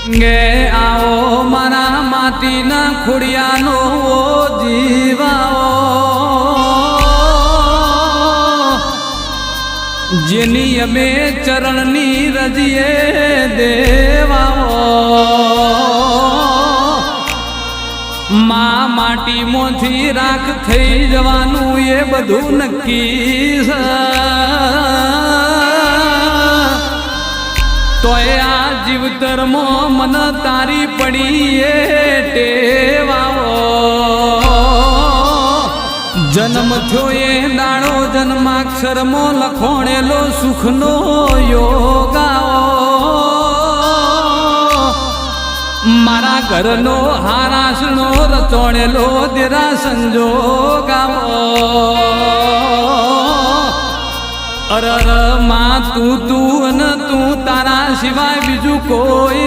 गे आओ मारा माटी ना खुड़ियानो जीवाओ जेनी अमे चरणनी रजिए देवाओ मां माटी मोथी राख थई जवानू ये बधु नक्की तोय आ जीवतर मो मन तारी पड़ी ये टेवाओ जन्म थयो ये दाड़ो जन्माक्षर मो लखोणेलो सुखनो योगाओ मारा घरनो हारासनो रचोणेलो देरा संजोगाओ अरर मां तू न तू तारा सिवाय बीजू कोई